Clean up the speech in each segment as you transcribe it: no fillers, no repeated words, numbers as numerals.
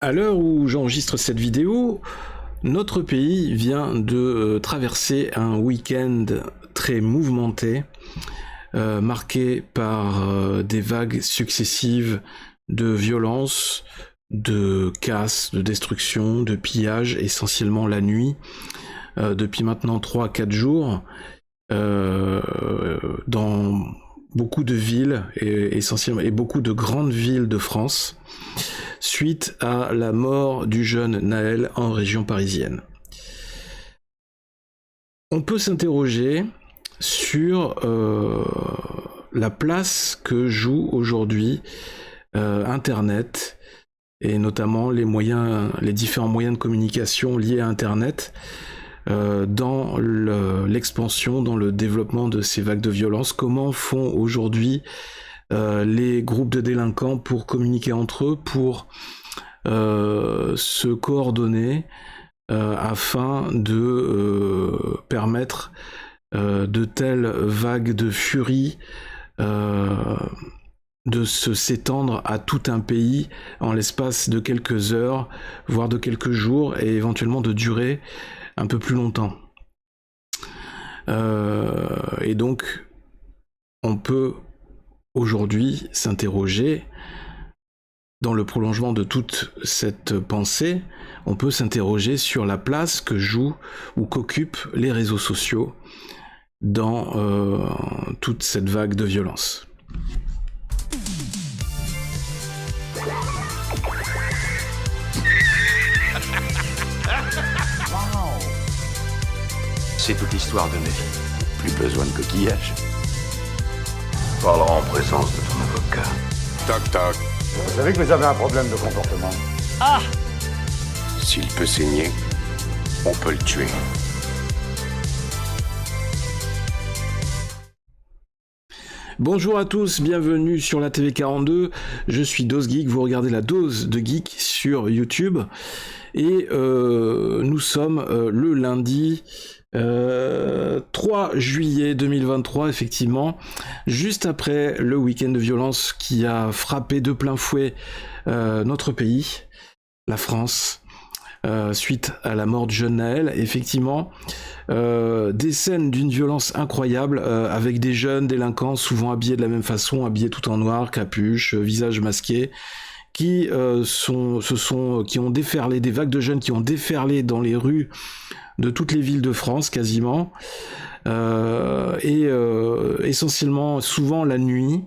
À l'heure où j'enregistre cette vidéo, notre pays vient de traverser un week-end très mouvementé, marqué par des vagues successives de violence, de casse, de destruction, de pillage, essentiellement la nuit, depuis maintenant 3 à 4 jours, dans beaucoup de villes, et beaucoup de grandes villes de France, suite à la mort du jeune Naël en région parisienne. On peut s'interroger sur la place que joue aujourd'hui Internet, et notamment les différents moyens de communication liés à Internet, dans l'expansion, dans le développement de ces vagues de violence. Comment font aujourd'hui les groupes de délinquants pour communiquer entre eux, pour se coordonner afin de permettre de telles vagues de furie de s'étendre à tout un pays en l'espace de quelques heures, voire de quelques jours, et éventuellement de durer un peu plus longtemps. Et donc, on peut aujourd'hui s'interroger, dans le prolongement de toute cette pensée, on peut s'interroger sur la place que jouent ou qu'occupent les réseaux sociaux dans toute cette vague de violence. C'est toute l'histoire de ma vie. Plus besoin de coquillage. Parlera en présence de ton avocat. Toc toc. Vous savez que vous avez un problème de comportement. Ah! S'il peut saigner, on peut le tuer. Bonjour à tous, bienvenue sur la TV 42, je suis Dose Geek, vous regardez la Dose de Geek sur YouTube, et nous sommes le lundi 3 juillet 2023, effectivement, juste après le week-end de violence qui a frappé de plein fouet notre pays, la France, suite à la mort du jeune Naël. Effectivement, des scènes d'une violence incroyable, avec des jeunes délinquants souvent habillés de la même façon, habillés tout en noir, capuche, visage masqué, qui ont déferlé, des vagues de jeunes qui ont déferlé dans les rues de toutes les villes de France quasiment, essentiellement souvent la nuit,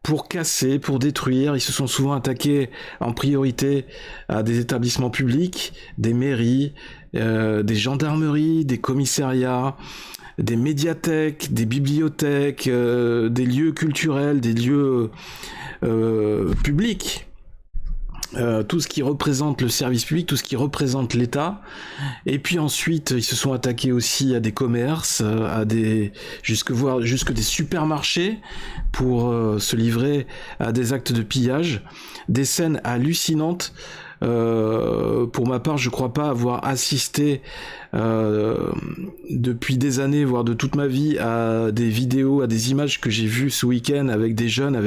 pour casser, pour détruire. Ils se sont souvent attaqués en priorité à des établissements publics, des mairies, des gendarmeries, des commissariats, des médiathèques, des bibliothèques, des lieux culturels, des lieux publics. Tout ce qui représente le service public, tout ce qui représente l'État. Et puis ensuite, ils se sont attaqués aussi à des commerces, jusque des supermarchés, pour se livrer à des actes de pillage. Des scènes hallucinantes. Pour ma part, je crois pas avoir assisté depuis des années, voire de toute ma vie, à des vidéos, à des images que j'ai vues ce week-end avec des jeunes,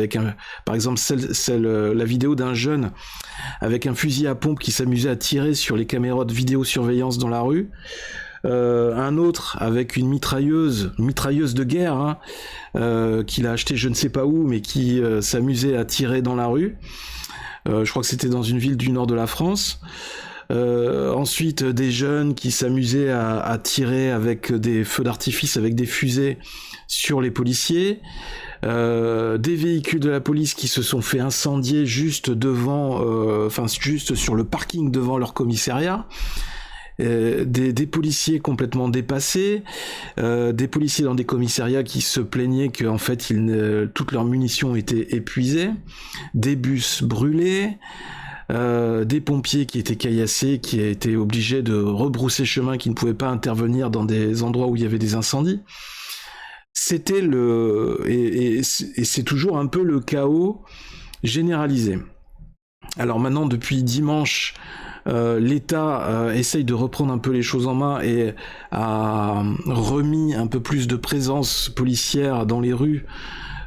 par exemple la vidéo d'un jeune avec un fusil à pompe qui s'amusait à tirer sur les caméras de vidéosurveillance dans la rue. Un autre avec une mitrailleuse de guerre, qu'il a acheté je ne sais pas où, mais qui s'amusait à tirer dans la rue. Je crois que c'était dans une ville du nord de la France. Ensuite, des jeunes qui s'amusaient à tirer avec des feux d'artifice, avec des fusées sur les policiers. Des véhicules de la police qui se sont fait incendier juste sur le parking devant leur commissariat. Des policiers complètement dépassés, des policiers dans des commissariats qui se plaignaient que en fait toutes leurs munitions étaient épuisées, des bus brûlés, des pompiers qui étaient caillassés, qui étaient obligés de rebrousser chemin, qui ne pouvaient pas intervenir dans des endroits où il y avait des incendies. C'était et c'est toujours un peu le chaos généralisé. Alors maintenant, depuis dimanche, l'État essaye de reprendre un peu les choses en main et a remis un peu plus de présence policière dans les rues,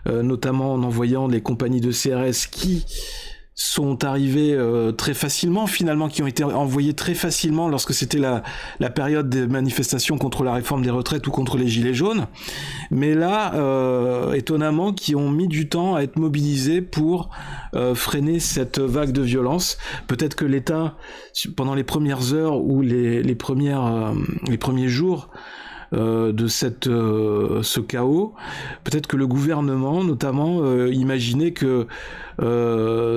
notamment en envoyant les compagnies de CRS qui sont arrivés très facilement, finalement, qui ont été envoyés très facilement lorsque c'était la période des manifestations contre la réforme des retraites ou contre les gilets jaunes. Mais là, étonnamment, qui ont mis du temps à être mobilisés pour freiner cette vague de violence. Peut-être que l'État, pendant les premières heures ou les premiers jours de ce chaos, peut-être que le gouvernement notamment imaginait que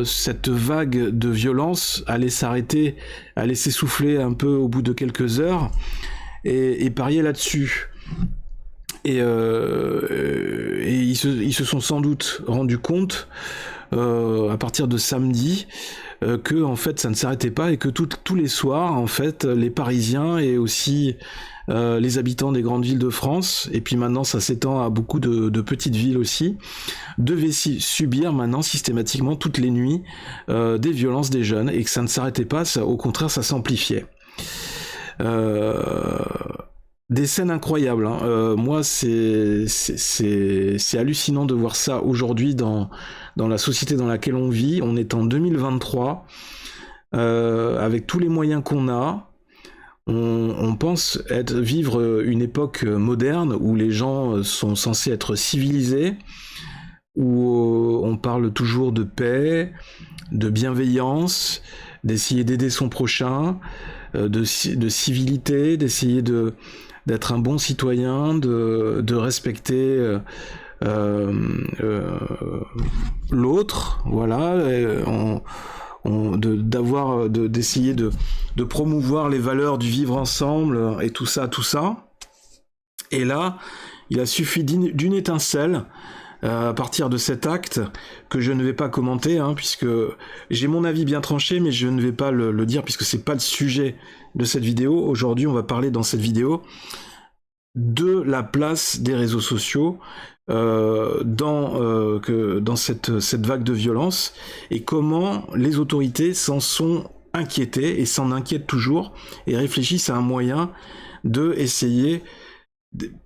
cette vague de violence allait s'arrêter, allait s'essouffler un peu au bout de quelques heures et parier là-dessus. Et ils se sont sans doute rendus compte à partir de samedi que en fait ça ne s'arrêtait pas et que tous les soirs en fait les Parisiens et aussi les habitants des grandes villes de France, et puis maintenant ça s'étend à beaucoup de petites villes aussi, devaient subir maintenant systématiquement toutes les nuits des violences des jeunes, et que ça ne s'arrêtait pas, au contraire ça s'amplifiait. Des scènes incroyables, hein. Moi c'est hallucinant de voir ça aujourd'hui dans la société dans laquelle on vit. On est en 2023, avec tous les moyens qu'on a. On pense vivre une époque moderne où les gens sont censés être civilisés, où on parle toujours de paix, de bienveillance, d'essayer d'aider son prochain, de civilité, d'essayer d'être un bon citoyen, de respecter l'autre, voilà. D'essayer de promouvoir les valeurs du vivre ensemble et tout ça. Et là, il a suffi d'une étincelle à partir de cet acte que je ne vais pas commenter, hein, puisque j'ai mon avis bien tranché, mais je ne vais pas le dire puisque c'est pas le sujet de cette vidéo. Aujourd'hui, on va parler dans cette vidéo de la place des réseaux sociaux dans cette vague de violence, et comment les autorités s'en sont inquiétées et s'en inquiètent toujours et réfléchissent à un moyen de essayer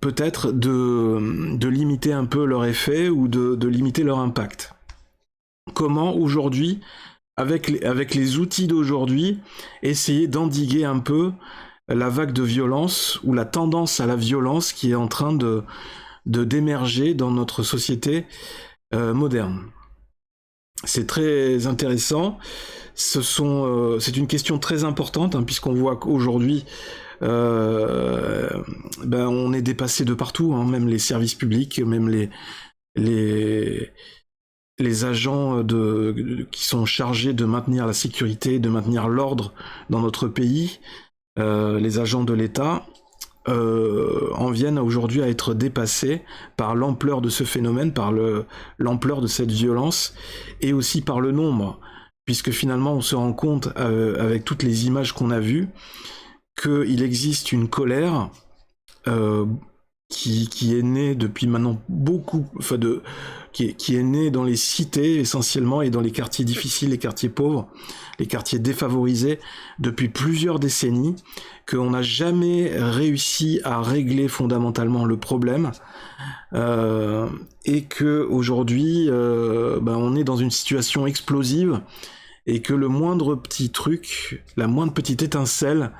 peut-être de limiter un peu leur effet ou de limiter leur impact. Comment aujourd'hui, avec les outils d'aujourd'hui, essayer d'endiguer un peu la vague de violence ou la tendance à la violence qui est en train d'émerger dans notre société moderne. C'est très intéressant. C'est une question très importante, hein, puisqu'on voit qu'aujourd'hui on est dépassé de partout, hein, même les services publics, même les agents qui sont chargés de maintenir la sécurité, de maintenir l'ordre dans notre pays, les agents de l'État, en viennent aujourd'hui à être dépassés par l'ampleur de ce phénomène, par l'ampleur de cette violence, et aussi par le nombre, puisque finalement on se rend compte avec toutes les images qu'on a vues qu'il existe une colère qui est née depuis maintenant qui est née dans les cités essentiellement et dans les quartiers difficiles, les quartiers pauvres, les quartiers défavorisés depuis plusieurs décennies, qu'on n'a jamais réussi à régler fondamentalement le problème, et que aujourd'hui on est dans une situation explosive, et que le moindre petit truc, la moindre petite étincelle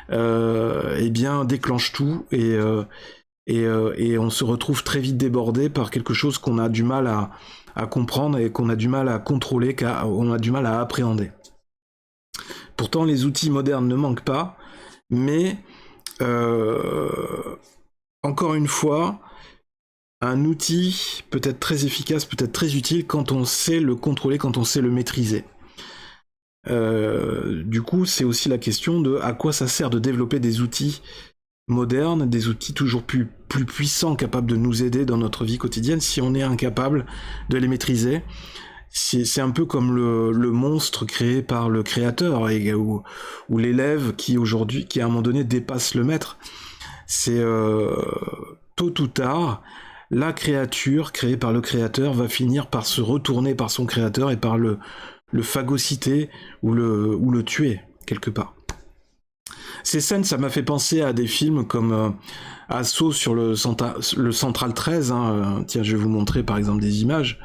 déclenche tout, et on se retrouve très vite débordé par quelque chose qu'on a du mal à comprendre et qu'on a du mal à contrôler, qu'on a du mal à appréhender. Pourtant, les outils modernes ne manquent pas, mais encore une fois, un outil peut être très efficace, peut être très utile quand on sait le contrôler, quand on sait le maîtriser. Du coup, c'est aussi la question de à quoi ça sert de développer des outils modernes, des outils toujours plus puissants, capables de nous aider dans notre vie quotidienne, si on est incapable de les maîtriser. C'est un peu comme le monstre créé par le créateur, ou l'élève qui à un moment donné dépasse le maître. C'est tôt ou tard, la créature créée par le créateur va finir par se retourner par son créateur et par le phagocyter ou le tuer quelque part. Ces scènes, ça m'a fait penser à des films comme Assaut sur le Central 13. Hein. Tiens, je vais vous montrer par exemple des images.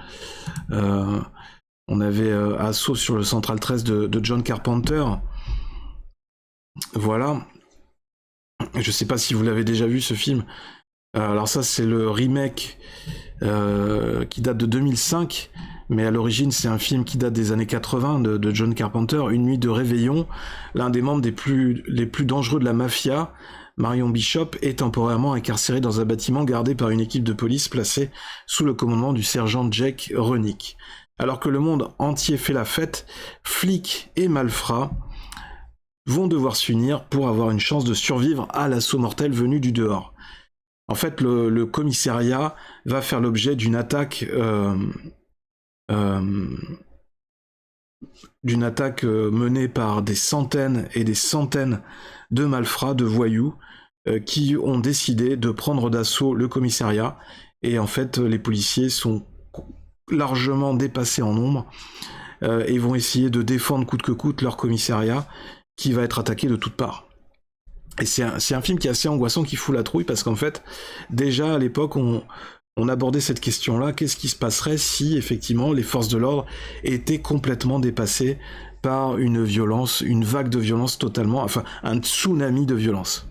On avait Assaut sur le Central 13 de John Carpenter. Voilà. Je sais pas si vous l'avez déjà vu ce film. Alors ça c'est le remake qui date de 2005, mais à l'origine c'est un film qui date des années 80 de John Carpenter. Une nuit de réveillon, l'un des membres les plus dangereux de la mafia, Marion Bishop, est temporairement incarcéré dans un bâtiment gardé par une équipe de police placée sous le commandement du sergent Jake Renick. Alors que le monde entier fait la fête, flics et malfrats vont devoir s'unir pour avoir une chance de survivre à l'assaut mortel venu du dehors. En fait, le commissariat va faire l'objet d'une attaque menée par des centaines et des centaines de malfrats, de voyous, qui ont décidé de prendre d'assaut le commissariat. Et en fait, les policiers sont largement dépassés en nombre et vont essayer de défendre coûte que coûte leur commissariat, qui va être attaqué de toutes parts. Et c'est un film qui est assez angoissant, qui fout la trouille, parce qu'en fait, déjà à l'époque, on abordait cette question-là, qu'est-ce qui se passerait si, effectivement, les forces de l'ordre étaient complètement dépassées par une violence, une vague de violence totalement, enfin, un tsunami de violence.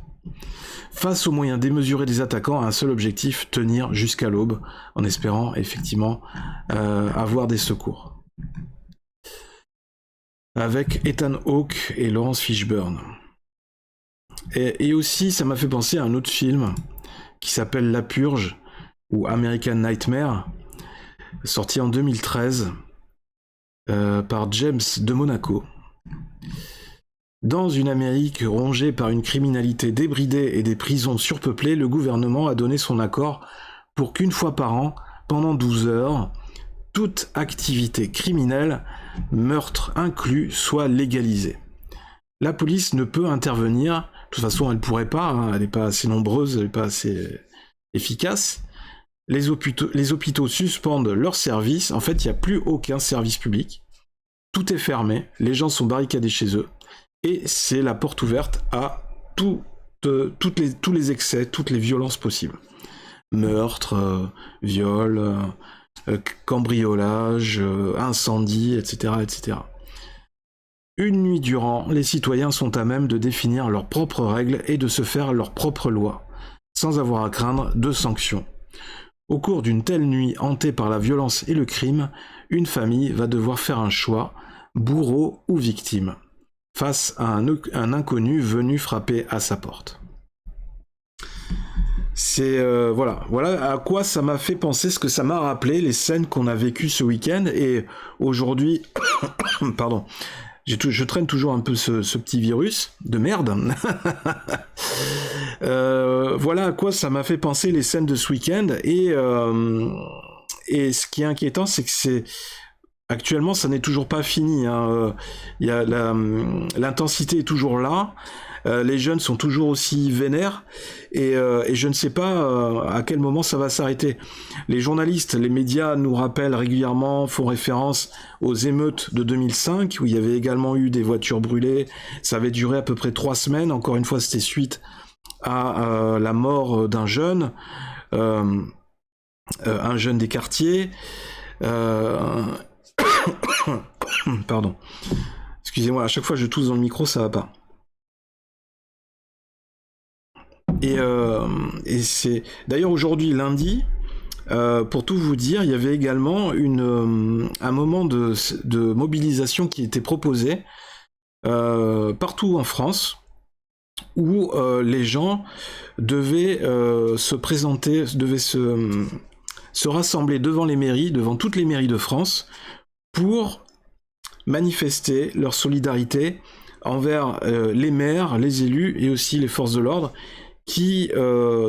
Face aux moyens démesurés des attaquants, un seul objectif, tenir jusqu'à l'aube, en espérant, effectivement, avoir des secours. Avec Ethan Hawke et Laurence Fishburne. Et aussi, ça m'a fait penser à un autre film qui s'appelle La Purge, ou American Nightmare, sorti en 2013 par James de Monaco. Dans une Amérique rongée par une criminalité débridée et des prisons surpeuplées, le gouvernement a donné son accord pour qu'une fois par an, pendant 12 heures, toute activité criminelle, meurtre inclus, soit légalisée. La police ne peut intervenir, de toute façon elle pourrait pas, hein, elle n'est pas assez nombreuse, elle n'est pas assez efficace. Les hôpitaux suspendent leurs services, en fait il n'y a plus aucun service public, tout est fermé, les gens sont barricadés chez eux, et c'est la porte ouverte à tous les excès, toutes les violences possibles. Meurtre, viol, cambriolage, incendie, etc., etc. Une nuit durant, les citoyens sont à même de définir leurs propres règles et de se faire leurs propres lois, sans avoir à craindre de sanctions. Au cours d'une telle nuit hantée par la violence et le crime, une famille va devoir faire un choix, bourreau ou victime, face à un inconnu venu frapper à sa porte. C'est voilà à quoi ça m'a fait penser, ce que ça m'a rappelé, les scènes qu'on a vécues ce week-end. Et aujourd'hui, pardon, je traîne toujours un peu ce petit virus de merde. Voilà à quoi ça m'a fait penser les scènes de ce week-end. Et ce qui est inquiétant, c'est que actuellement, ça n'est toujours pas fini. Hein. L'intensité est toujours là. Les jeunes sont toujours aussi vénères et je ne sais pas à quel moment ça va s'arrêter. Les journalistes, les médias nous rappellent régulièrement, font référence aux émeutes de 2005 où il y avait également eu des voitures brûlées. Ça avait duré à peu près 3 semaines. Encore une fois, c'était suite à la mort d'un jeune, un jeune des quartiers. Pardon. Excusez-moi, à chaque fois je tousse dans le micro, ça va pas. Et c'est d'ailleurs aujourd'hui lundi, pour tout vous dire, il y avait également un moment de mobilisation qui était proposé partout en France, où les gens devaient se présenter, devaient se rassembler devant les mairies, devant toutes les mairies de France, pour manifester leur solidarité envers les maires, les élus et aussi les forces de l'ordre qui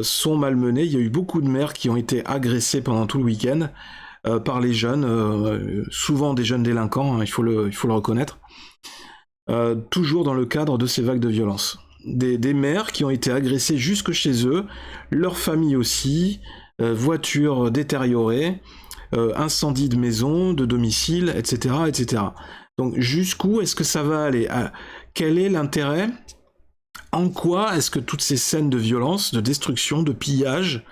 sont malmenés. Il y a eu beaucoup de maires qui ont été agressés pendant tout le week-end par les jeunes, souvent des jeunes délinquants, hein, il faut le reconnaître, toujours dans le cadre de ces vagues de violence. Des maires qui ont été agressés jusque chez eux, leurs familles aussi, voitures détériorées, incendie de maisons, de domiciles, etc., etc. Donc jusqu'où est-ce que ça va aller ? Quel est l'intérêt ? En quoi est-ce que toutes ces scènes de violence, de destruction, de pillage,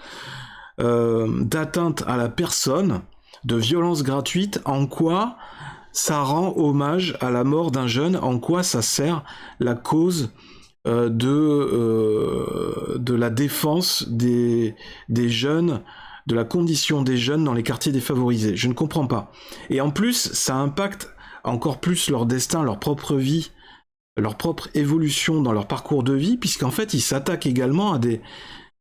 d'atteinte à la personne, de violence gratuite, en quoi ça rend hommage à la mort d'un jeune. En quoi ça sert la cause de la défense des jeunes, de la condition des jeunes dans les quartiers défavorisés? Je ne comprends pas. Et en plus, ça impacte encore plus leur destin, leur propre vie, leur propre évolution dans leur parcours de vie, puisqu'en fait, ils s'attaquent également à des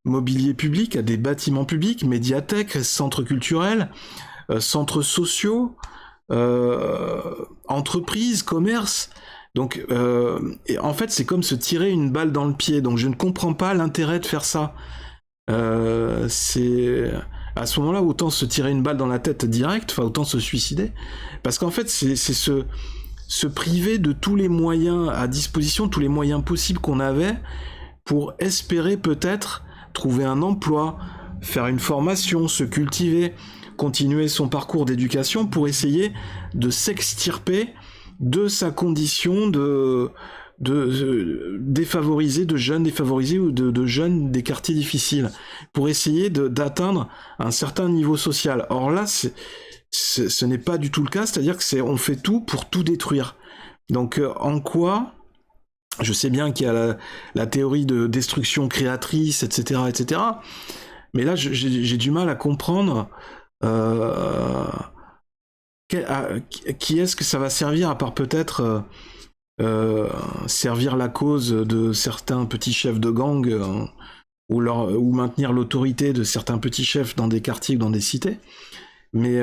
mobiliers publics, à des bâtiments publics, médiathèques, centres culturels, centres sociaux, entreprises, commerces. Donc, et en fait, c'est comme se tirer une balle dans le pied. Donc, je ne comprends pas l'intérêt de faire ça. C'est à ce moment-là, autant se tirer une balle dans la tête direct, enfin, autant se suicider. Parce qu'en fait, c'est se priver de tous les moyens à disposition, tous les moyens possibles qu'on avait pour espérer peut-être trouver un emploi, faire une formation, se cultiver, continuer son parcours d'éducation pour essayer de s'extirper de sa condition de défavorisé, de jeunes défavorisés ou de jeunes des quartiers difficiles, pour essayer d'atteindre un certain niveau social. Or là, ce n'est pas du tout le cas, c'est-à-dire que on fait tout pour tout détruire. Donc en quoi, je sais bien qu'il y a la théorie de destruction créatrice, etc., etc., mais là j'ai du mal à comprendre qui est-ce que ça va servir, à part peut-être servir la cause de certains petits chefs de gang, ou maintenir l'autorité de certains petits chefs dans des quartiers ou dans des cités. Mais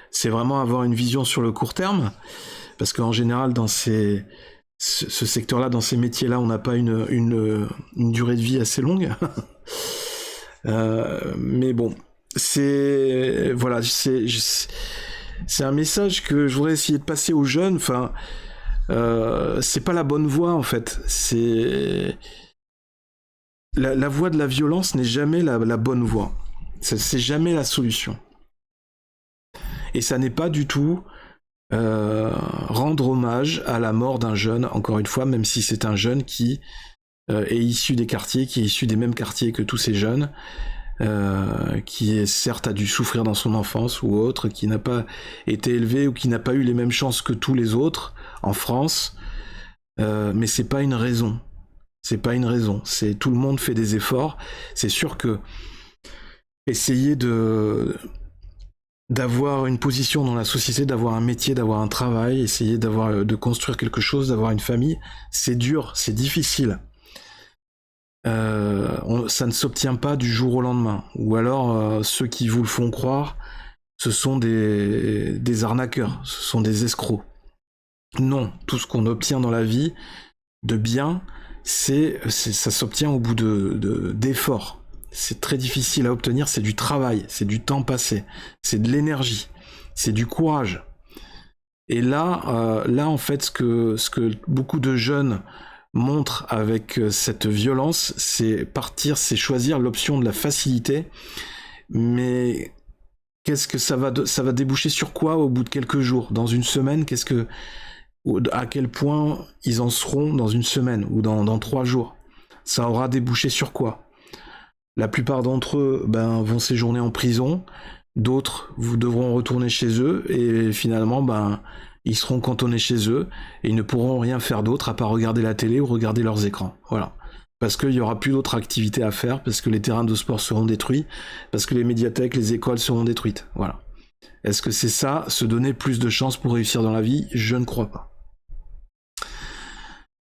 c'est vraiment avoir une vision sur le court terme, parce qu'en général dans ce secteur-là, dans ces métiers-là, on n'a pas une durée de vie assez longue. Mais bon, c'est un message que je voudrais essayer de passer aux jeunes. Enfin, c'est pas la bonne voie en fait. C'est la voie de la violence n'est jamais la bonne voie. C'est jamais la solution. Et ça n'est pas du tout rendre hommage à la mort d'un jeune, encore une fois, même si c'est un jeune qui est issu des quartiers, qui est issu des mêmes quartiers que tous ces jeunes, qui certes a dû souffrir dans son enfance ou autre, qui n'a pas été élevé ou qui n'a pas eu les mêmes chances que tous les autres en France, mais c'est pas une raison. C'est pas une raison. C'est tout le monde fait des efforts. C'est sûr que essayer d'avoir une position dans la société, d'avoir un métier, d'avoir un travail, essayer de construire quelque chose, d'avoir une famille, c'est dur, c'est difficile. Ça ne s'obtient pas du jour au lendemain. Ou alors, ceux qui vous le font croire, ce sont des arnaqueurs, ce sont des escrocs. Non, tout ce qu'on obtient dans la vie de bien, ça s'obtient au bout d'efforts. C'est très difficile à obtenir, c'est du travail, c'est du temps passé, c'est de l'énergie, c'est du courage. Et là en fait, ce que beaucoup de jeunes montrent avec cette violence, c'est choisir l'option de la facilité. Mais qu'est-ce que ça va déboucher sur quoi au bout de quelques jours, dans une semaine? À quel point ils en seront dans une semaine ou dans 3 jours? Ça aura débouché sur quoi? La plupart d'entre eux vont séjourner en prison, d'autres devront retourner chez eux, et finalement ils seront cantonnés chez eux et ils ne pourront rien faire d'autre à part regarder la télé ou regarder leurs écrans. Voilà. Parce qu'il n'y aura plus d'autres activités à faire, parce que les terrains de sport seront détruits, parce que les médiathèques, les écoles seront détruites. Voilà. Est-ce que c'est ça, se donner plus de chances pour réussir dans la vie? Je ne crois pas.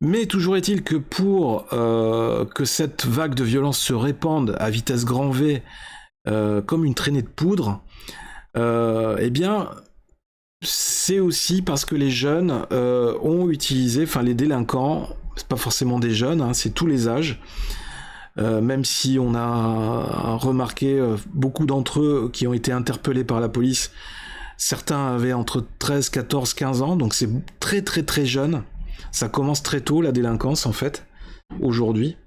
Mais toujours est-il que pour que cette vague de violence se répande à vitesse grand V, comme une traînée de poudre, eh bien, c'est aussi parce que les jeunes ont utilisé, enfin les délinquants, c'est pas forcément des jeunes, hein, c'est tous les âges, même si on a remarqué beaucoup d'entre eux qui ont été interpellés par la police, certains avaient entre 13, 14, 15 ans, donc c'est très très très jeune. Ça commence très tôt, la délinquance, en fait, aujourd'hui.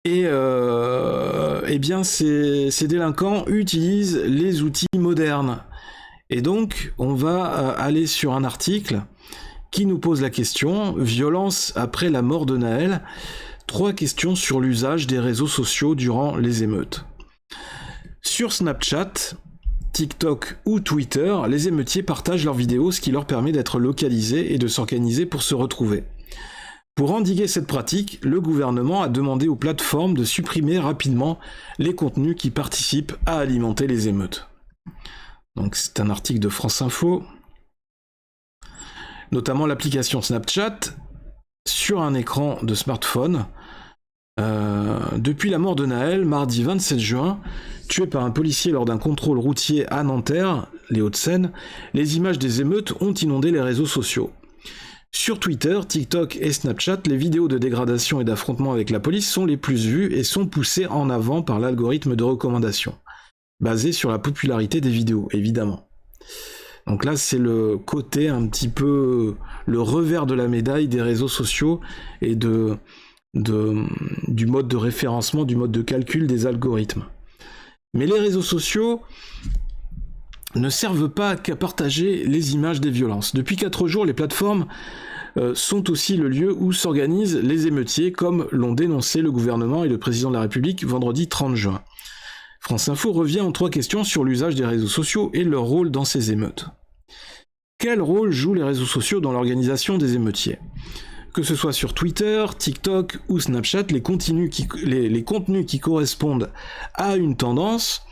Et eh bien, ces délinquants utilisent les outils modernes. Et donc, on va aller sur un article qui nous pose la question « Violence après la mort de Naël ». 3 questions sur l'usage des réseaux sociaux durant les émeutes. Sur Snapchat, TikTok ou Twitter, les émeutiers partagent leurs vidéos, ce qui leur permet d'être localisés et de s'organiser pour se retrouver. Pour endiguer cette pratique, le gouvernement a demandé aux plateformes de supprimer rapidement les contenus qui participent à alimenter les émeutes. Donc c'est un article de France Info. Notamment l'application Snapchat sur un écran de smartphone. Depuis la mort de Naël, mardi 27 juin, tué par un policier lors d'un contrôle routier à Nanterre, les Hauts-de-Seine, les images des émeutes ont inondé les réseaux sociaux. Sur Twitter, TikTok et Snapchat, les vidéos de dégradation et d'affrontement avec la police sont les plus vues et sont poussées en avant par l'algorithme de recommandation, basé sur la popularité des vidéos, évidemment. Donc là, c'est le côté un petit peu, le revers de la médaille des réseaux sociaux et du mode de référencement, du mode de calcul des algorithmes. Mais les réseaux sociaux ne servent pas qu'à partager les images des violences. Depuis 4 jours, les plateformes sont aussi le lieu où s'organisent les émeutiers, comme l'ont dénoncé le gouvernement et le président de la République vendredi 30 juin. France Info revient en 3 questions sur l'usage des réseaux sociaux et leur rôle dans ces émeutes. Quel rôle jouent les réseaux sociaux dans l'organisation des émeutiers ? Que ce soit sur Twitter, TikTok ou Snapchat, les contenus qui correspondent à une tendance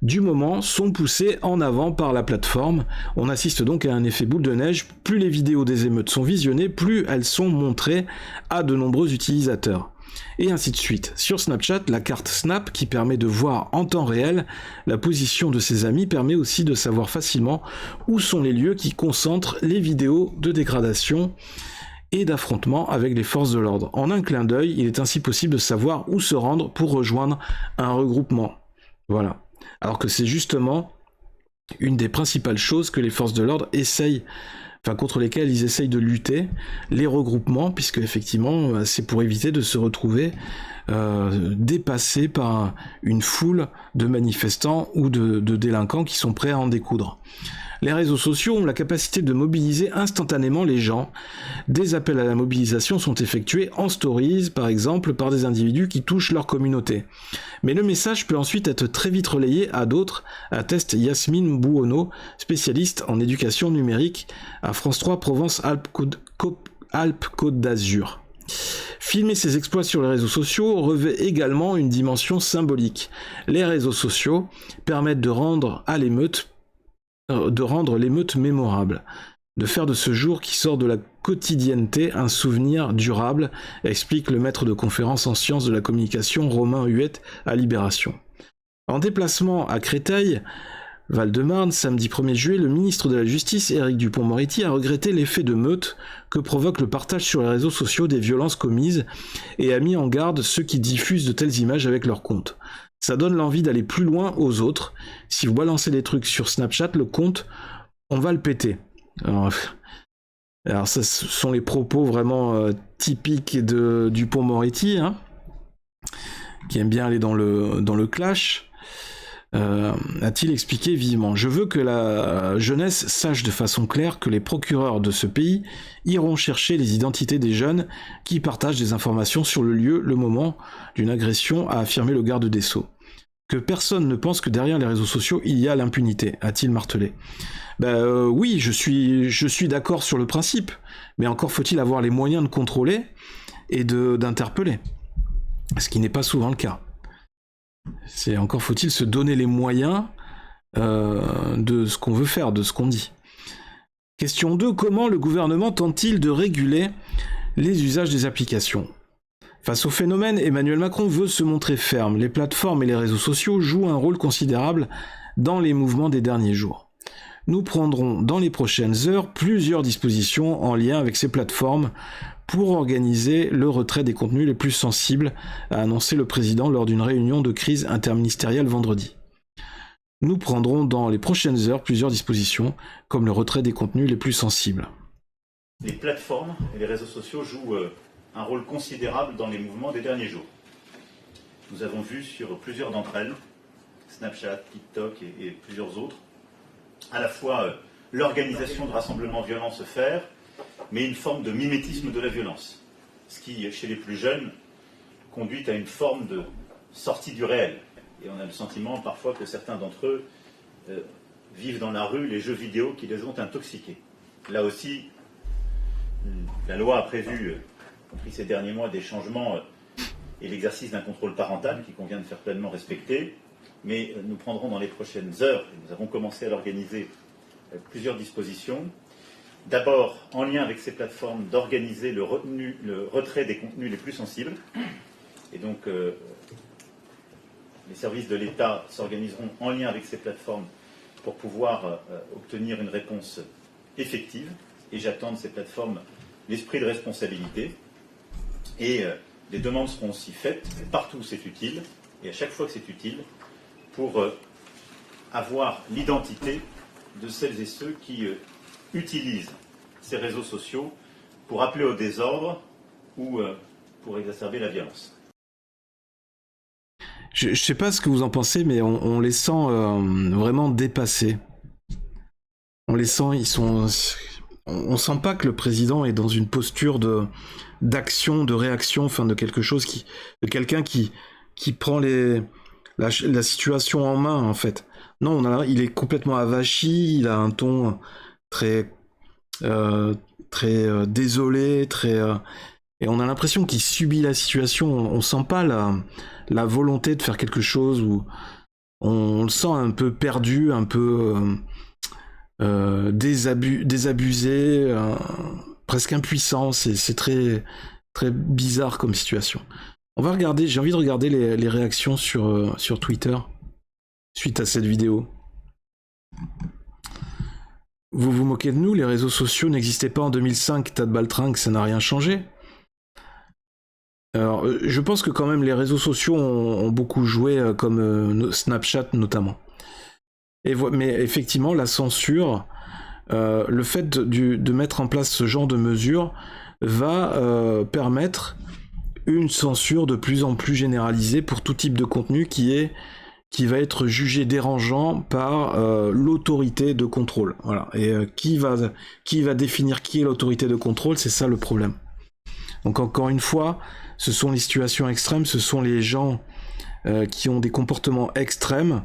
du moment sont poussés en avant par la plateforme. On assiste donc à un effet boule de neige. Plus les vidéos des émeutes sont visionnées, plus elles sont montrées à de nombreux utilisateurs. Et ainsi de suite. Sur Snapchat, la carte Snap, qui permet de voir en temps réel la position de ses amis, permet aussi de savoir facilement où sont les lieux qui concentrent les vidéos de dégradation et d'affrontement avec les forces de l'ordre. En un clin d'œil, il est ainsi possible de savoir où se rendre pour rejoindre un regroupement. Voilà. Alors que c'est justement une des principales choses que les forces de l'ordre contre lesquelles ils essayent de lutter, les regroupements, puisque effectivement c'est pour éviter de se retrouver dépassés par une foule de manifestants ou de délinquants qui sont prêts à en découdre. Les réseaux sociaux ont la capacité de mobiliser instantanément les gens. Des appels à la mobilisation sont effectués en stories, par exemple, par des individus qui touchent leur communauté. Mais le message peut ensuite être très vite relayé à d'autres, atteste Yasmine Bouono, spécialiste en éducation numérique à France 3 Provence-Alpes-Côte d'Azur. Filmer ses exploits sur les réseaux sociaux revêt également une dimension symbolique. Les réseaux sociaux permettent de rendre l'émeute mémorable, de faire de ce jour qui sort de la quotidienneté un souvenir durable, explique le maître de conférence en sciences de la communication Romain Huette à Libération. En déplacement à Créteil, Val-de-Marne, samedi 1er juillet, le ministre de la Justice, Éric Dupond-Moretti, a regretté l'effet de meute que provoque le partage sur les réseaux sociaux des violences commises et a mis en garde ceux qui diffusent de telles images avec leur compte. Ça donne l'envie d'aller plus loin aux autres. Si vous balancez des trucs sur Snapchat, le compte, on va le péter. Alors ça, ce sont les propos vraiment typiques de Dupond-Moretti, hein, qui aime bien aller dans le clash. A-t-il expliqué vivement. Je veux que la jeunesse sache de façon claire que les procureurs de ce pays iront chercher les identités des jeunes qui partagent des informations sur le lieu, le moment d'une agression, a affirmé le garde des Sceaux. Que personne ne pense que derrière les réseaux sociaux, il y a l'impunité, a-t-il martelé. Oui, je suis d'accord sur le principe, mais encore faut-il avoir les moyens de contrôler et d'interpeller, ce qui n'est pas souvent le cas. C'est encore faut-il se donner les moyens de ce qu'on veut faire, de ce qu'on dit. Question 2. Comment le gouvernement tente-t-il de réguler les usages des applications ? Face au phénomène, Emmanuel Macron veut se montrer ferme. Les plateformes et les réseaux sociaux jouent un rôle considérable dans les mouvements des derniers jours. Nous prendrons dans les prochaines heures plusieurs dispositions en lien avec ces plateformes pour organiser le retrait des contenus les plus sensibles, a annoncé le président lors d'une réunion de crise interministérielle vendredi. Nous prendrons dans les prochaines heures plusieurs dispositions, comme le retrait des contenus les plus sensibles. Les plateformes et les réseaux sociaux jouent un rôle considérable dans les mouvements des derniers jours. Nous avons vu sur plusieurs d'entre elles, Snapchat, TikTok et plusieurs autres, à la fois l'organisation de rassemblements violents se faire, mais une forme de mimétisme de la violence, ce qui, chez les plus jeunes, conduit à une forme de sortie du réel. Et on a le sentiment parfois que certains d'entre eux vivent dans la rue les jeux vidéo qui les ont intoxiqués. Là aussi, la loi a prévu, compris ces derniers mois, des changements et l'exercice d'un contrôle parental qu'il convient de faire pleinement respecter. Mais nous prendrons dans les prochaines heures, et nous avons commencé à l'organiser, plusieurs dispositions. D'abord, en lien avec ces plateformes, d'organiser le retrait des contenus les plus sensibles. Et donc, les services de l'État s'organiseront en lien avec ces plateformes pour pouvoir obtenir une réponse effective. Et j'attends de ces plateformes l'esprit de responsabilité. Et les demandes seront aussi faites partout où c'est utile, et à chaque fois que c'est utile, pour avoir l'identité de celles et ceux qui utilisent ces réseaux sociaux pour appeler au désordre ou pour exacerber la violence. Je ne sais pas ce que vous en pensez, mais on les sent vraiment dépassés. On les sent, on sent pas que le président est dans une posture d'action, de réaction, enfin de quelque chose de quelqu'un qui prend la situation en main, en fait. Non, il est complètement avachi, il a un ton très désolé, et on a l'impression qu'il subit la situation. On sent pas la volonté de faire quelque chose, ou on le sent un peu perdu, un peu désabusé, presque impuissant. C'est très, très bizarre comme situation. J'ai envie de regarder les réactions sur Twitter suite à cette vidéo. Vous vous moquez de nous, les réseaux sociaux n'existaient pas en 2005, tas de baltringues, ça n'a rien changé. Alors, je pense que quand même les réseaux sociaux ont beaucoup joué, comme Snapchat notamment. Mais effectivement, la censure, le fait de mettre en place ce genre de mesures va permettre une censure de plus en plus généralisée pour tout type de contenu qui va être jugé dérangeant par l'autorité de contrôle. Voilà. Et qui va définir qui est l'autorité de contrôle, c'est ça le problème. Donc encore une fois, ce sont les situations extrêmes, ce sont les gens qui ont des comportements extrêmes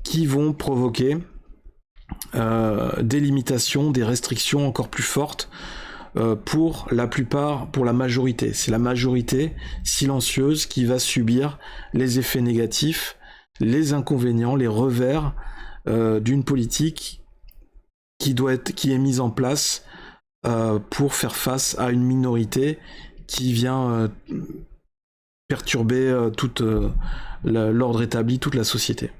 qui vont provoquer des limitations, des restrictions encore plus fortes pour la majorité. C'est la majorité silencieuse qui va subir les effets négatifs, les inconvénients, les revers d'une politique qui est mise en place pour faire face à une minorité qui vient perturber tout l'ordre établi, toute la société.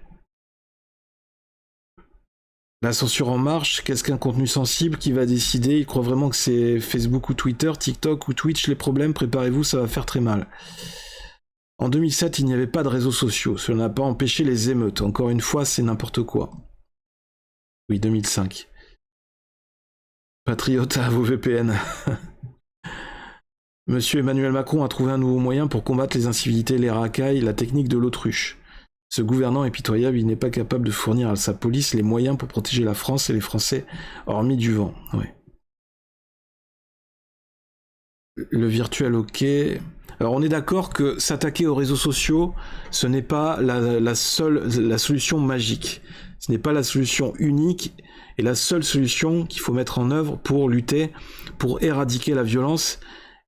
La censure en marche, qu'est-ce qu'un contenu sensible? Qui va décider? Il croit vraiment que c'est Facebook ou Twitter, TikTok ou Twitch les problèmes? Préparez-vous, ça va faire très mal. En 2007, il n'y avait pas de réseaux sociaux. Cela n'a pas empêché les émeutes. Encore une fois, c'est n'importe quoi. Oui, 2005. Patriote à vos VPN. Monsieur Emmanuel Macron a trouvé un nouveau moyen pour combattre les incivilités, les racailles, la technique de l'autruche. Ce gouvernant est pitoyable, il n'est pas capable de fournir à sa police les moyens pour protéger la France et les Français, hormis du vent. Oui. Le virtuel, ok. Alors on est d'accord que s'attaquer aux réseaux sociaux, ce n'est pas la solution magique. Ce n'est pas la solution unique et la seule solution qu'il faut mettre en œuvre pour lutter, pour éradiquer la violence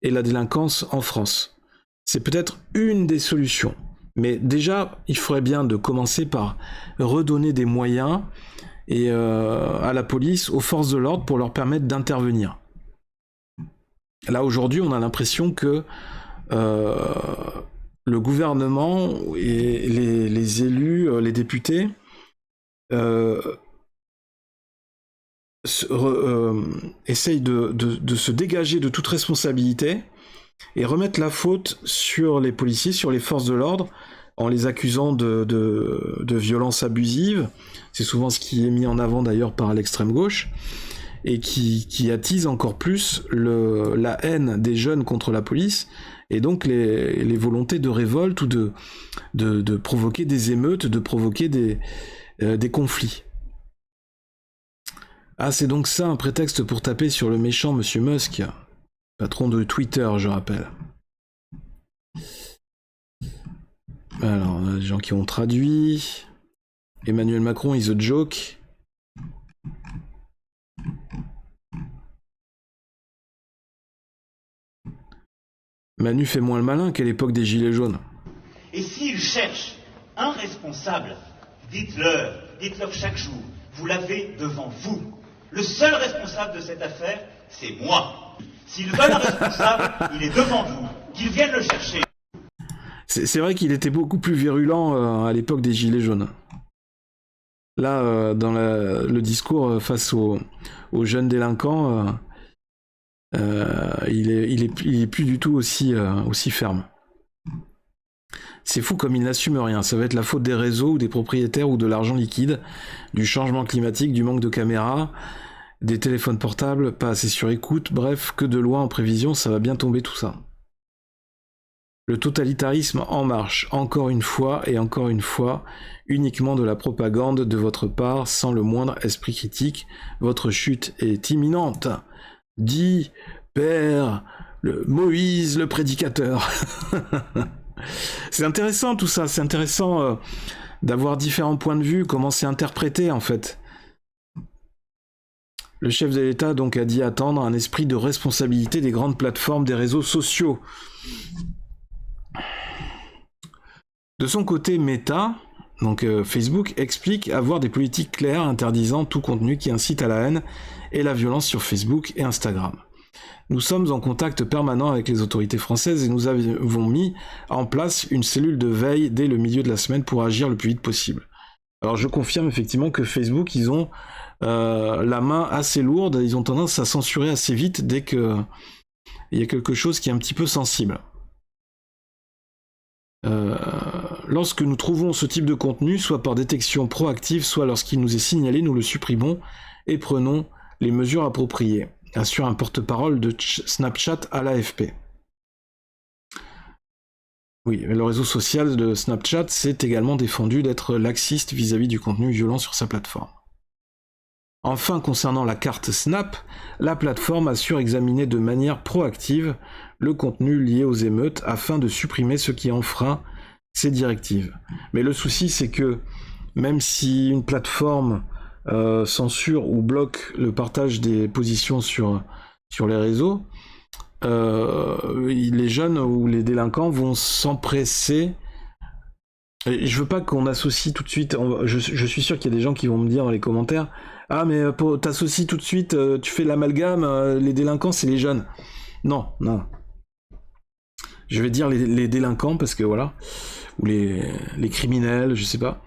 et la délinquance en France. C'est peut-être une des solutions. Mais déjà, il faudrait bien de commencer par redonner des moyens à la police, aux forces de l'ordre pour leur permettre d'intervenir. Là, aujourd'hui, on a l'impression que le gouvernement et les élus, les députés, essayent de se dégager de toute responsabilité et remettre la faute sur les policiers, sur les forces de l'ordre, en les accusant de violences abusives. C'est souvent ce qui est mis en avant d'ailleurs par l'extrême gauche, et qui attise encore plus la haine des jeunes contre la police, et donc les volontés de révolte ou de provoquer des émeutes, de provoquer des conflits. Ah, c'est donc ça un prétexte pour taper sur le méchant Monsieur Musk, patron de Twitter, je rappelle. Alors, les gens qui ont traduit. Emmanuel Macron is a joke. Manu fait moins le malin qu'à l'époque des Gilets jaunes. Et s'ils cherchent un responsable, dites-leur chaque jour, vous l'avez devant vous. Le seul responsable de cette affaire, c'est moi. S'ils veulent un responsable, il est devant vous, qu'ils viennent le chercher. C'est vrai qu'il était beaucoup plus virulent à l'époque des Gilets jaunes. Là, dans le discours face aux jeunes délinquants, il est plus du tout aussi ferme. C'est fou comme il n'assume rien. Ça va être la faute des réseaux ou des propriétaires ou de l'argent liquide, du changement climatique, du manque de caméras, des téléphones portables, pas assez sur écoute, bref, que de loin en prévision, ça va bien tomber tout ça. Le totalitarisme en marche, encore une fois, uniquement de la propagande de votre part, sans le moindre esprit critique. Votre chute est imminente. Dit Père Moïse le prédicateur. C'est intéressant tout ça, c'est intéressant d'avoir différents points de vue, comment c'est interprété en fait. Le chef de l'État donc a dit attendre un esprit de responsabilité des grandes plateformes des réseaux sociaux. De son côté, Meta, donc Facebook, explique avoir des politiques claires interdisant tout contenu qui incite à la haine et la violence sur Facebook et Instagram. Nous sommes en contact permanent avec les autorités françaises et nous avons mis en place une cellule de veille dès le milieu de la semaine pour agir le plus vite possible. Alors je confirme effectivement que Facebook, ils ont la main assez lourde, ils ont tendance à censurer assez vite dès qu'il y a quelque chose qui est un petit peu sensible. Lorsque nous trouvons ce type de contenu, soit par détection proactive, soit lorsqu'il nous est signalé, nous le supprimons et prenons les mesures appropriées, assure un porte-parole de Snapchat à l'AFP. Oui, le réseau social de Snapchat s'est également défendu d'être laxiste vis-à-vis du contenu violent sur sa plateforme. Enfin, concernant la carte Snap, la plateforme assure examiner de manière proactive le contenu lié aux émeutes afin de supprimer ce qui enfreint ces directives. Mais le souci, c'est que même si une plateforme censure ou bloque le partage des positions sur les réseaux, les jeunes ou les délinquants vont s'empresser. Et je veux pas qu'on associe tout de suite, je suis sûr qu'il y a des gens qui vont me dire dans les commentaires « Ah mais t'associes tout de suite, tu fais l'amalgame, les délinquants c'est les jeunes. » Non. Je vais dire les délinquants parce que voilà, ou les criminels, je sais pas.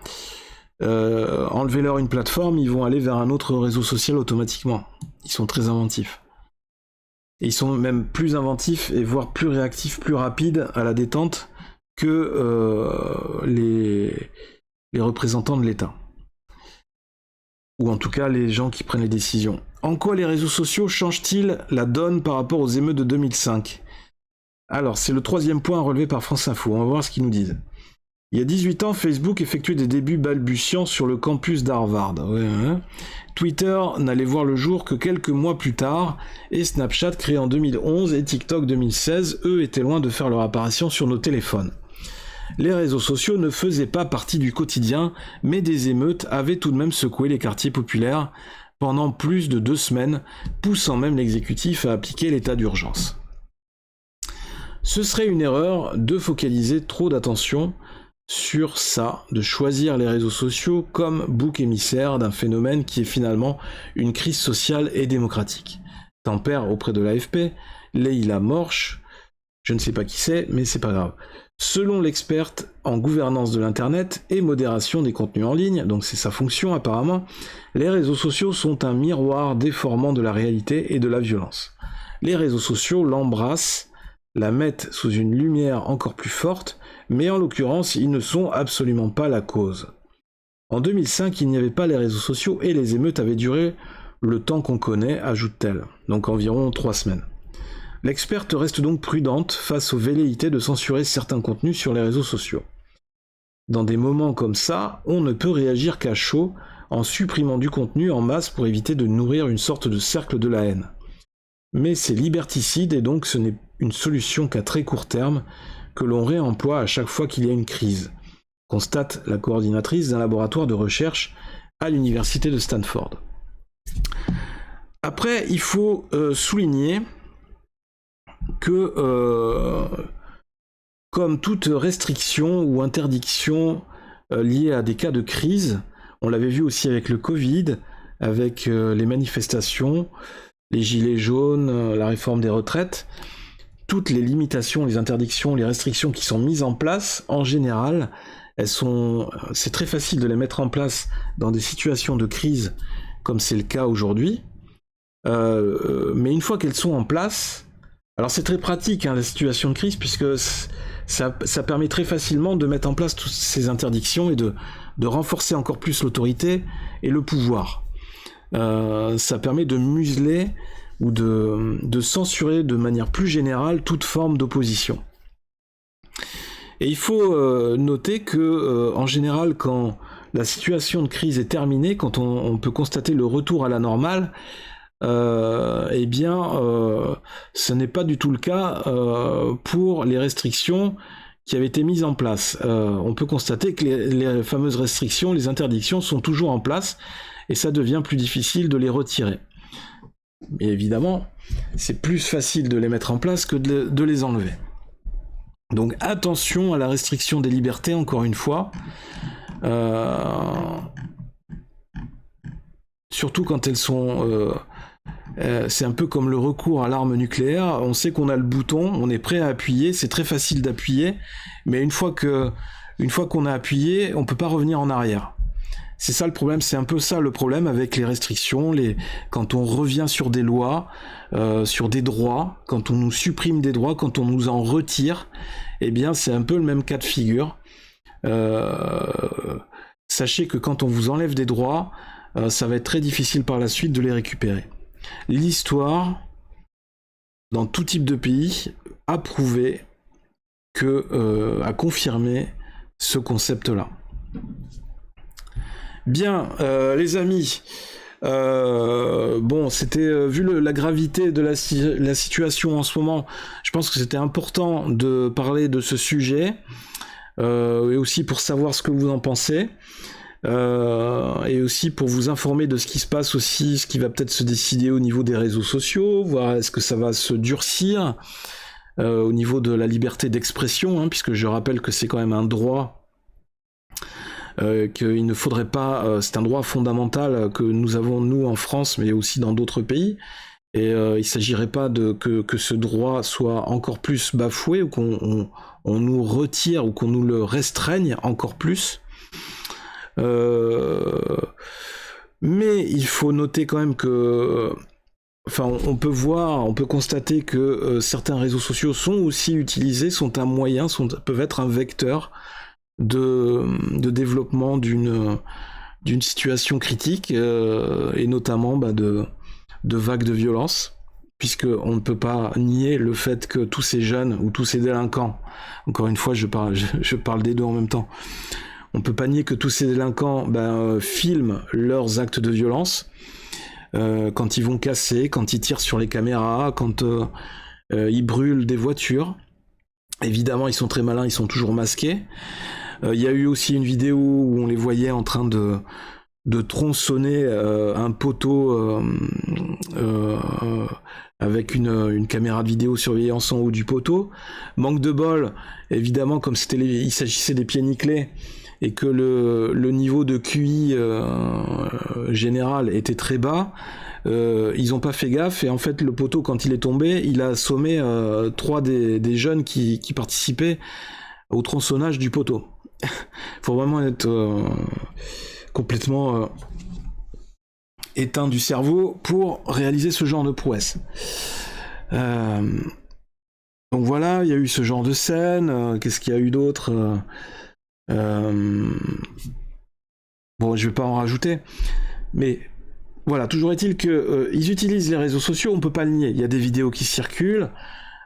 Enlevez-leur une plateforme, ils vont aller vers un autre réseau social automatiquement. Ils sont très inventifs. Et ils sont même plus inventifs et voire plus réactifs, plus rapides à la détente que les représentants de l'État. Ou en tout cas les gens qui prennent les décisions. En quoi les réseaux sociaux changent-ils la donne par rapport aux émeutes de 2005 ? Alors, c'est le troisième point relevé par France Info. On va voir ce qu'ils nous disent. Il y a 18 ans, Facebook effectuait des débuts balbutiants sur le campus d'Harvard. Twitter n'allait voir le jour que quelques mois plus tard, et Snapchat, créé en 2011, et TikTok 2016, eux, étaient loin de faire leur apparition sur nos téléphones. Les réseaux sociaux ne faisaient pas partie du quotidien, mais des émeutes avaient tout de même secoué les quartiers populaires pendant plus de 2 semaines, poussant même l'exécutif à appliquer l'état d'urgence. Ce serait une erreur de focaliser trop d'attention sur ça, de choisir les réseaux sociaux comme bouc émissaire d'un phénomène qui est finalement une crise sociale et démocratique. Tempère auprès de l'AFP, Leïla Morche, je ne sais pas qui c'est, mais c'est pas grave. Selon l'experte en gouvernance de l'internet et modération des contenus en ligne, donc c'est sa fonction apparemment, les réseaux sociaux sont un miroir déformant de la réalité et de la violence. Les réseaux sociaux l'embrassent, la mettent sous une lumière encore plus forte, mais en l'occurrence, ils ne sont absolument pas la cause. En 2005, il n'y avait pas les réseaux sociaux et les émeutes avaient duré le temps qu'on connaît, ajoute-t-elle, donc environ 3 semaines. L'experte reste donc prudente face aux velléités de censurer certains contenus sur les réseaux sociaux. Dans des moments comme ça, on ne peut réagir qu'à chaud en supprimant du contenu en masse pour éviter de nourrir une sorte de cercle de la haine. Mais c'est liberticide et donc ce n'est une solution qu'à très court terme que l'on réemploie à chaque fois qu'il y a une crise, constate la coordinatrice d'un laboratoire de recherche à l'université de Stanford. Après, il faut souligner que, comme toute restriction ou interdiction liée à des cas de crise, on l'avait vu aussi avec le Covid, avec les manifestations, les gilets jaunes, la réforme des retraites, toutes les limitations, les interdictions, les restrictions qui sont mises en place, en général, c'est très facile de les mettre en place dans des situations de crise, comme c'est le cas aujourd'hui. Mais une fois qu'elles sont en place, alors c'est très pratique la situation de crise, puisque ça permet très facilement de mettre en place toutes ces interdictions et de renforcer encore plus l'autorité et le pouvoir. Ça permet de museler ou de censurer de manière plus générale toute forme d'opposition. Et il faut noter que, en général, quand la situation de crise est terminée, quand on peut constater le retour à la normale, ce n'est pas du tout le cas pour les restrictions qui avaient été mises en place. On peut constater que les fameuses restrictions, les interdictions sont toujours en place et ça devient plus difficile de les retirer. Mais évidemment, c'est plus facile de les mettre en place que de les enlever. Donc attention à la restriction des libertés, encore une fois. Surtout quand elles sont... c'est un peu comme le recours à l'arme nucléaire. On sait qu'on a le bouton, on est prêt à appuyer, c'est très facile d'appuyer, mais une fois qu'on a appuyé, on peut pas revenir en arrière. C'est ça le problème, c'est un peu ça le problème avec les restrictions, quand on revient sur des lois, sur des droits, quand on nous supprime des droits, quand on nous en retire, eh bien c'est un peu le même cas de figure. Sachez que quand on vous enlève des droits, ça va être très difficile par la suite de les récupérer. L'histoire, dans tout type de pays, a prouvé a confirmé ce concept-là. Bien, les amis, c'était vu la gravité de la situation en ce moment, je pense que c'était important de parler de ce sujet, et aussi pour savoir ce que vous en pensez. Et aussi pour vous informer de ce qui se passe aussi, ce qui va peut-être se décider au niveau des réseaux sociaux, voir est-ce que ça va se durcir au niveau de la liberté d'expression, puisque je rappelle que c'est quand même un droit qu'il ne faudrait pas, c'est un droit fondamental que nous avons nous en France, mais aussi dans d'autres pays, et il ne s'agirait pas que ce droit soit encore plus bafoué, ou qu'on nous retire, ou qu'on nous le restreigne encore plus. Mais il faut noter quand même que, on peut constater que certains réseaux sociaux sont aussi utilisés, sont un moyen, peuvent être un vecteur de développement d'une situation critique, et notamment de vagues de violence, puisqu'on ne peut pas nier le fait que tous ces jeunes ou tous ces délinquants, encore une fois je parle des deux en même temps, on peut pas nier que tous ces délinquants filment leurs actes de violence, quand ils vont casser, quand ils tirent sur les caméras, quand ils brûlent des voitures. Évidemment, ils sont très malins, ils sont toujours masqués. Il y a eu aussi une vidéo où on les voyait en train de tronçonner un poteau avec une caméra de vidéosurveillance en haut du poteau. Manque de bol, évidemment, comme il s'agissait des pieds nickelés, et que le niveau de QI général était très bas, ils n'ont pas fait gaffe, et en fait le poteau, quand il est tombé, il a assommé 3 des jeunes qui participaient au tronçonnage du poteau. Faut vraiment être complètement éteint du cerveau pour réaliser ce genre de prouesse. Donc voilà, il y a eu ce genre de scène. Qu'est-ce qu'il y a eu d'autre ? Bon, je vais pas en rajouter, mais voilà, toujours est-il que ils utilisent les réseaux sociaux, on peut pas le nier. Il y a des vidéos qui circulent,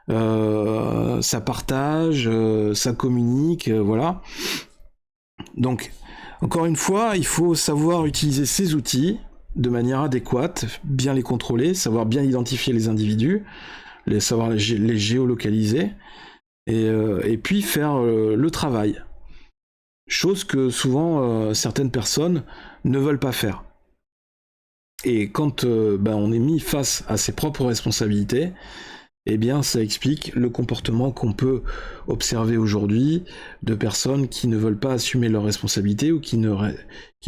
ça partage, ça communique, voilà. Donc, encore une fois, il faut savoir utiliser ces outils de manière adéquate, bien les contrôler, savoir bien identifier les individus, savoir les géolocaliser, et puis faire le travail. Chose que souvent certaines personnes ne veulent pas faire. Et quand on est mis face à ses propres responsabilités, eh bien ça explique le comportement qu'on peut observer aujourd'hui de personnes qui ne veulent pas assumer leurs responsabilités ou qui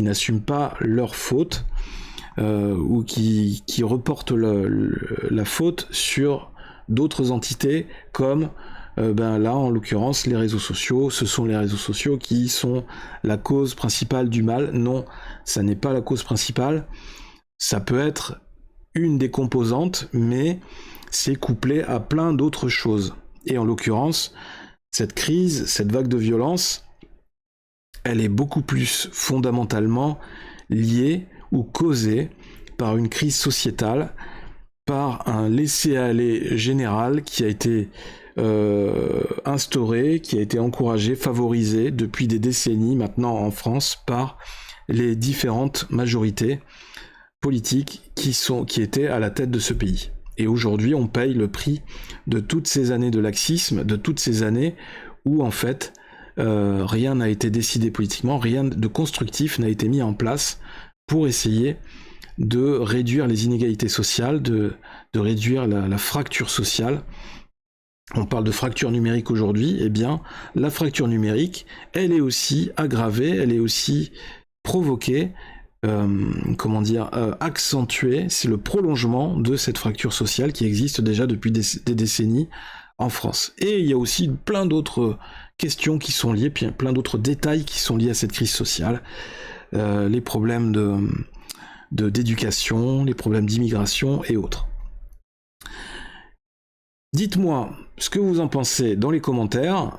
n'assument pas leurs fautes, ou qui reportent la faute sur d'autres entités comme là en l'occurrence les réseaux sociaux. Ce sont les réseaux sociaux qui sont la cause principale du mal. Non, ça n'est pas la cause principale, ça peut être une des composantes, mais c'est couplé à plein d'autres choses. Et en l'occurrence, cette crise, cette vague de violence, elle est beaucoup plus fondamentalement liée ou causée par une crise sociétale, par un laisser-aller général qui a été instauré, qui a été encouragé, favorisé depuis des décennies maintenant en France par les différentes majorités politiques qui étaient à la tête de ce pays. Et aujourd'hui, on paye le prix de toutes ces années de laxisme, de toutes ces années où en fait rien n'a été décidé politiquement, rien de constructif n'a été mis en place pour essayer de réduire les inégalités sociales, de réduire la fracture sociale. On parle de fracture numérique aujourd'hui, eh bien la fracture numérique, elle est aussi aggravée, elle est aussi provoquée, accentuée, c'est le prolongement de cette fracture sociale qui existe déjà depuis des décennies en France. Et il y a aussi plein d'autres questions qui sont liées, puis plein d'autres détails qui sont liés à cette crise sociale, les problèmes d'éducation, les problèmes d'immigration et autres. Dites-moi ce que vous en pensez dans les commentaires.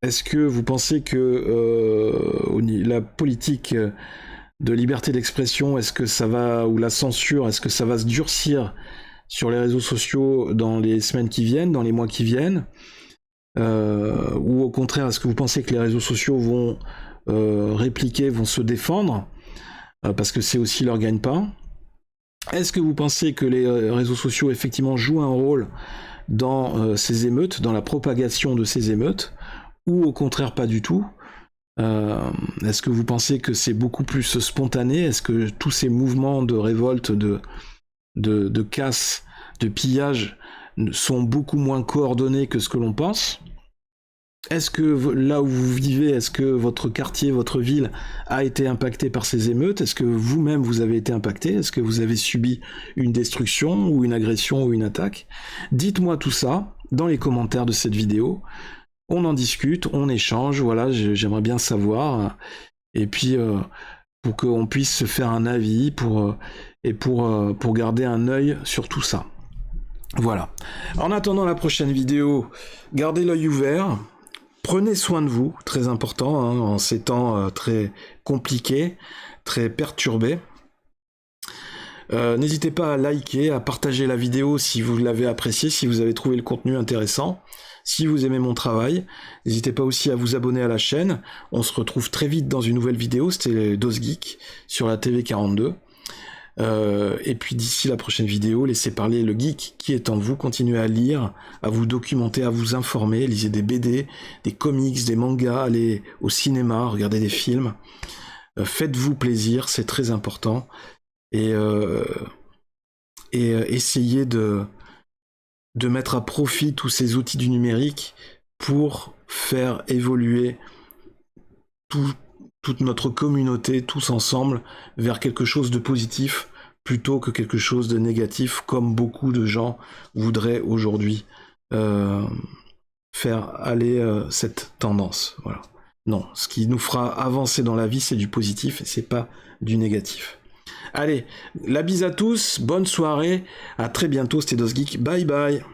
Est-ce que vous pensez que la politique de liberté d'expression, est-ce que ça va, ou la censure, est-ce que ça va se durcir sur les réseaux sociaux dans les semaines qui viennent, dans les mois qui viennent, ou au contraire, est-ce que vous pensez que les réseaux sociaux vont répliquer, vont se défendre, parce que c'est aussi leur gagne-pain? Est-ce que vous pensez que les réseaux sociaux effectivement jouent un rôle dans ces émeutes, dans la propagation de ces émeutes, ou au contraire pas du tout? Est-ce que vous pensez que c'est beaucoup plus spontané? Est-ce que tous ces mouvements de révolte, de casse, de pillage sont beaucoup moins coordonnés que ce que l'on pense? Est-ce que là où vous vivez, est-ce que votre quartier, votre ville a été impacté par ces émeutes? Est-ce que vous-même vous avez été impacté? Est-ce que vous avez subi une destruction ou une agression ou une attaque? Dites-moi tout ça dans les commentaires de cette vidéo. On en discute, on échange, voilà, j'aimerais bien savoir. Et puis, pour qu'on puisse se faire un avis, pour garder un œil sur tout ça. Voilà. En attendant la prochaine vidéo, gardez l'œil ouvert. Prenez soin de vous, très important, hein, en ces temps très compliqués, très perturbés. N'hésitez pas à liker, à partager la vidéo si vous l'avez appréciée, si vous avez trouvé le contenu intéressant. Si vous aimez mon travail, n'hésitez pas aussi à vous abonner à la chaîne. On se retrouve très vite dans une nouvelle vidéo, c'était DosGeek sur la TV42. Et puis d'ici la prochaine vidéo, laissez parler le geek qui est en vous, continuez à lire, à vous documenter, à vous informer, lisez des BD, des comics, des mangas, allez au cinéma, regardez des films, faites-vous plaisir, c'est très important, et essayez de mettre à profit tous ces outils du numérique pour faire évoluer toute notre communauté, tous ensemble, vers quelque chose de positif, plutôt que quelque chose de négatif, comme beaucoup de gens voudraient aujourd'hui faire aller cette tendance. Voilà. Non, ce qui nous fera avancer dans la vie, c'est du positif, et c'est pas du négatif. Allez, la bise à tous, bonne soirée, à très bientôt, c'était DosGeek, bye bye.